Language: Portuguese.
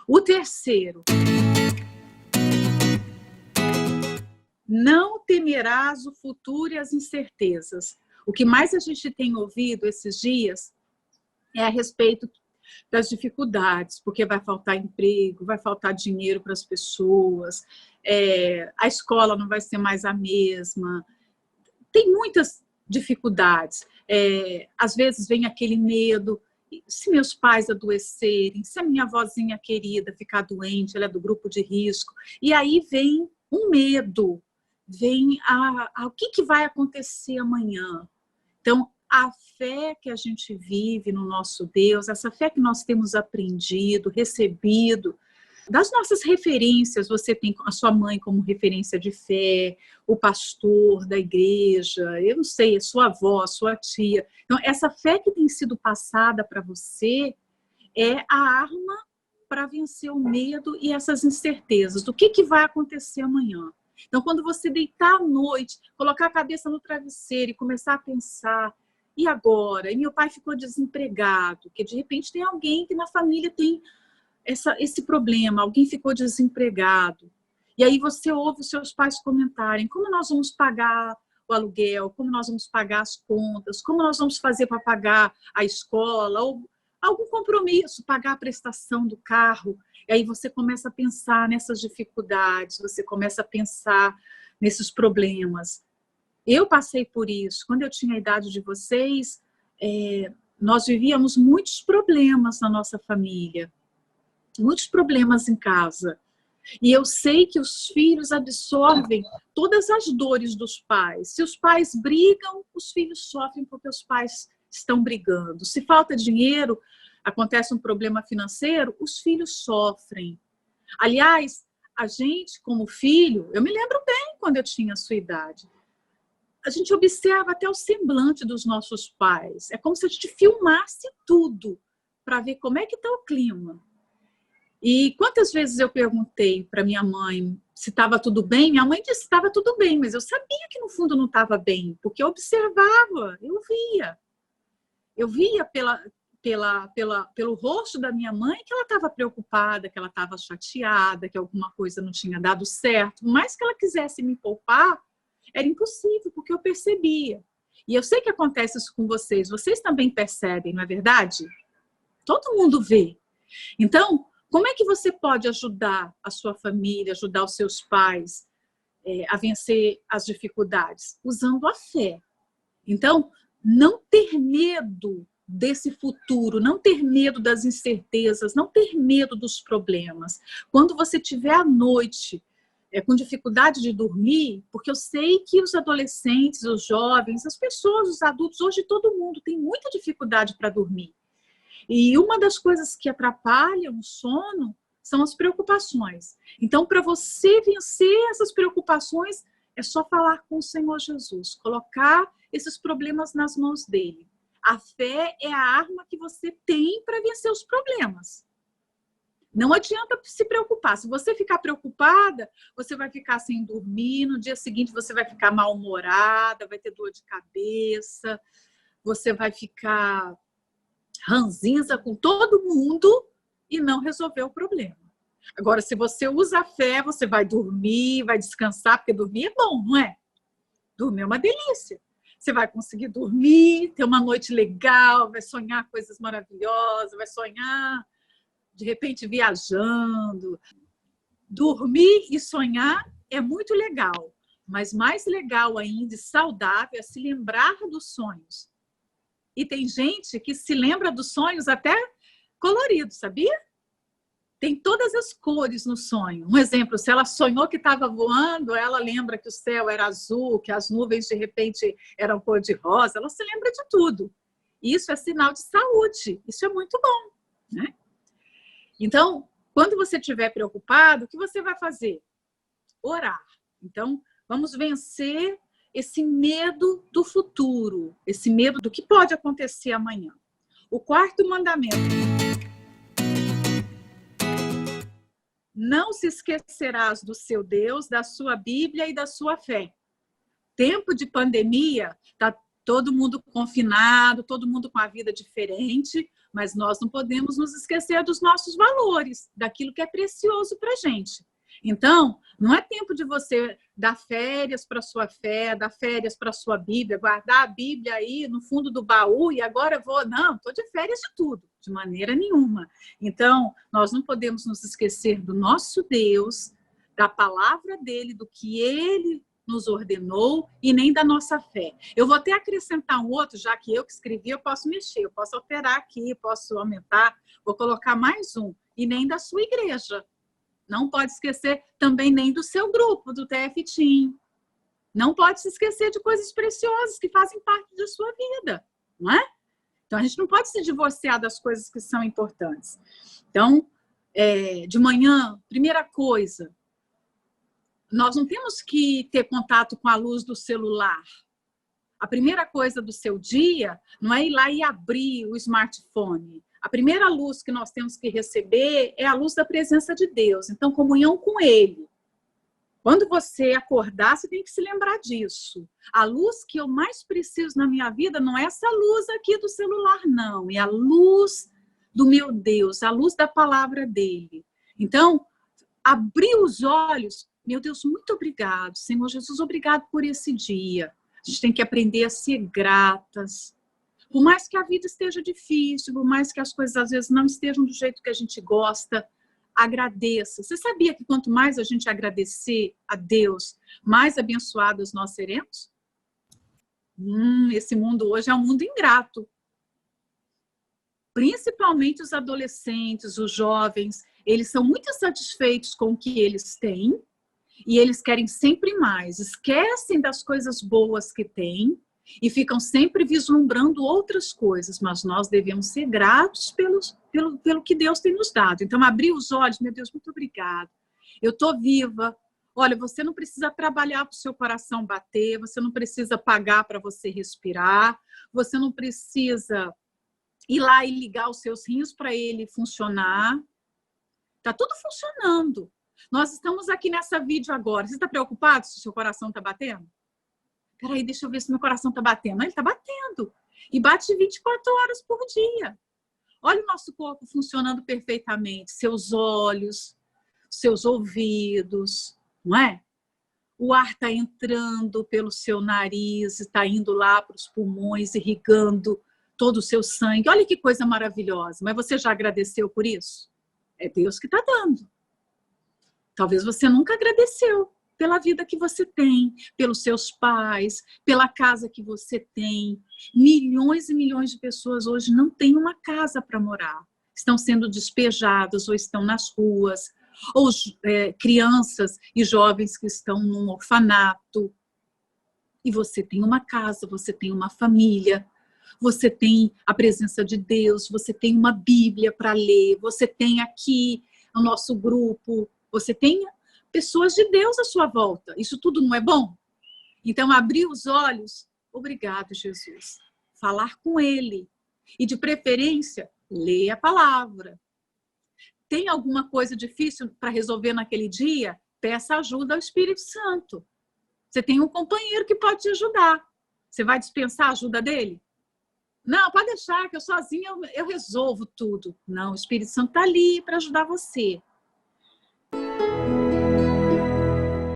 O terceiro, não temerás o futuro e as incertezas. O que mais a gente tem ouvido esses dias é a respeito das dificuldades, porque vai faltar emprego, vai faltar dinheiro para as pessoas, a escola não vai ser mais a mesma. Tem muitas dificuldades. Às vezes vem aquele medo, se meus pais adoecerem, se a minha avózinha querida ficar doente, ela é do grupo de risco, e aí vem um medo, vem o que vai acontecer amanhã. Então, a fé que a gente vive no nosso Deus, essa fé que nós temos aprendido, recebido, das nossas referências, você tem a sua mãe como referência de fé, o pastor da igreja, eu não sei, a sua avó, a sua tia. Então, essa fé que tem sido passada para você é a arma para vencer o medo e essas incertezas. Do que vai acontecer amanhã? Então, quando você deitar à noite, colocar a cabeça no travesseiro e começar a pensar, e agora? E meu pai ficou desempregado, que de repente tem alguém que na família tem esse problema, alguém ficou desempregado. E aí você ouve os seus pais comentarem, como nós vamos pagar o aluguel, como nós vamos pagar as contas, como nós vamos fazer para pagar a escola, ou algum compromisso, pagar a prestação do carro. E aí você começa a pensar nessas dificuldades, você começa a pensar nesses problemas. Eu passei por isso. Quando eu tinha a idade de vocês, nós vivíamos muitos problemas na nossa família, muitos problemas em casa. E eu sei que os filhos absorvem todas as dores dos pais. Se os pais brigam, os filhos sofrem porque os pais estão brigando. Se falta dinheiro, acontece um problema financeiro, os filhos sofrem. Aliás, a gente, como filho, eu me lembro bem quando eu tinha a sua idade, a gente observa até o semblante dos nossos pais. É como se a gente filmasse tudo para ver como é que está o clima. E quantas vezes eu perguntei para minha mãe se estava tudo bem, minha mãe disse que estava tudo bem, mas eu sabia que no fundo não estava bem, porque eu observava, eu via. Eu via pelo rosto da minha mãe que ela estava preocupada, que ela estava chateada, que alguma coisa não tinha dado certo. Por mais que ela quisesse me poupar, era impossível, porque eu percebia. E eu sei que acontece isso com vocês. Vocês também percebem, não é verdade? Todo mundo vê. Então, como é que você pode ajudar a sua família, ajudar os seus pais a vencer as dificuldades? Usando a fé. Então, não ter medo desse futuro, não ter medo das incertezas, não ter medo dos problemas. Quando você tiver à noite com dificuldade de dormir, porque eu sei que os adolescentes, os jovens, as pessoas, os adultos, hoje todo mundo tem muita dificuldade para dormir. E uma das coisas que atrapalham o sono são as preocupações. Então, para você vencer essas preocupações, é só falar com o Senhor Jesus, colocar esses problemas nas mãos dele. A fé é a arma que você tem para vencer os problemas. Não adianta se preocupar. Se você ficar preocupada, você vai ficar sem dormir, no dia seguinte você vai ficar mal-humorada, vai ter dor de cabeça, você vai ficar ranzinza com todo mundo e não resolver o problema. Agora, se você usa a fé, você vai dormir, vai descansar, porque dormir é bom, não é? Dormir é uma delícia. Você vai conseguir dormir, ter uma noite legal, vai sonhar coisas maravilhosas, vai sonhar, de repente, viajando. Dormir e sonhar é muito legal, mas mais legal ainda e saudável é se lembrar dos sonhos. E tem gente que se lembra dos sonhos até colorido, sabia? Tem todas as cores no sonho. Um exemplo, se ela sonhou que estava voando, ela lembra que o céu era azul, que as nuvens de repente eram cor-de-rosa, ela se lembra de tudo. Isso é sinal de saúde, isso é muito bom, né? Então, quando você estiver preocupado, o que você vai fazer? Orar. Então, vamos vencer esse medo do futuro, esse medo do que pode acontecer amanhã. O quarto mandamento. Não se esquecerás do seu Deus, da sua Bíblia e da sua fé. Tempo de pandemia, está todo mundo confinado, todo mundo com a vida diferente, mas nós não podemos nos esquecer dos nossos valores, daquilo que é precioso para a gente. Então, não é tempo de você dar férias para a sua fé, dar férias para a sua Bíblia, guardar a Bíblia aí no fundo do baú e agora eu vou... Não, estou de férias de tudo, de maneira nenhuma. Então, nós não podemos nos esquecer do nosso Deus, da palavra dele, do que ele nos ordenou e nem da nossa fé. Eu vou até acrescentar um outro, já que eu que escrevi, eu posso mexer, eu posso alterar aqui, posso aumentar, vou colocar mais um, e nem da sua igreja. Não pode esquecer também nem do seu grupo, do TF Team. Não pode se esquecer de coisas preciosas que fazem parte da sua vida, não é? Então, a gente não pode se divorciar das coisas que são importantes. Então, de manhã, primeira coisa, nós não temos que ter contato com a luz do celular. A primeira coisa do seu dia não é ir lá e abrir o smartphone. A primeira luz que nós temos que receber é a luz da presença de Deus. Então, comunhão com Ele. Quando você acordar, você tem que se lembrar disso. A luz que eu mais preciso na minha vida não é essa luz aqui do celular, não. É a luz do meu Deus, a luz da palavra dEle. Então, abrir os olhos... Meu Deus, muito obrigado, Senhor Jesus, obrigado por esse dia. A gente tem que aprender a ser gratas. Por mais que a vida esteja difícil, por mais que as coisas às vezes não estejam do jeito que a gente gosta, agradeça. Você sabia que quanto mais a gente agradecer a Deus, mais abençoados nós seremos? Esse mundo hoje é um mundo ingrato. Principalmente os adolescentes, os jovens, eles são muito insatisfeitos com o que eles têm, e eles querem sempre mais, esquecem das coisas boas que têm e ficam sempre vislumbrando outras coisas, mas nós devemos ser gratos pelo que Deus tem nos dado. Então, abrir os olhos, meu Deus, muito obrigado. Eu estou viva. Olha, você não precisa trabalhar para o seu coração bater, você não precisa pagar para você respirar, você não precisa ir lá e ligar os seus rins para ele funcionar. Está tudo funcionando. Nós estamos aqui nessa vídeo agora. Você está preocupado se o seu coração está batendo? Peraí, deixa eu ver se meu coração está batendo. Ele está batendo. E bate 24 horas por dia. Olha o nosso corpo funcionando perfeitamente. Seus olhos, seus ouvidos, não é? O ar está entrando pelo seu nariz, está indo lá para os pulmões, irrigando todo o seu sangue. Olha que coisa maravilhosa. Mas você já agradeceu por isso? É Deus que está dando. Talvez você nunca agradeceu pela vida que você tem, pelos seus pais, pela casa que você tem. Milhões e milhões de pessoas hoje não têm uma casa para morar. Estão sendo despejadas ou estão nas ruas. Ou crianças e jovens que estão num orfanato. E você tem uma casa, você tem uma família, você tem a presença de Deus, você tem uma Bíblia para ler, você tem aqui o nosso grupo, você tem pessoas de Deus à sua volta. Isso tudo não é bom? Então, abrir os olhos, obrigado, Jesus. Falar com Ele. E, de preferência, ler a palavra. Tem alguma coisa difícil para resolver naquele dia? Peça ajuda ao Espírito Santo. Você tem um companheiro que pode te ajudar. Você vai dispensar a ajuda dele? Não, pode deixar que eu sozinha eu resolvo tudo. Não, o Espírito Santo está ali para ajudar você.